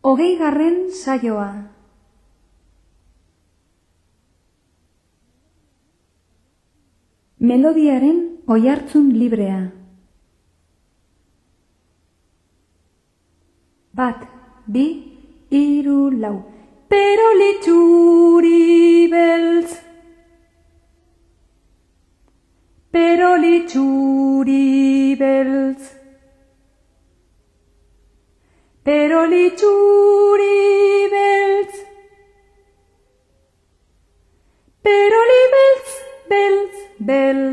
Hogeigarren saioa. Melodiaren oihartzun librea. 1, 2, 3, 4. Peroli txuri beltz. Peroli txuri beltz. Peroli txuri beltz. Peroli beltz, beltz, beltz.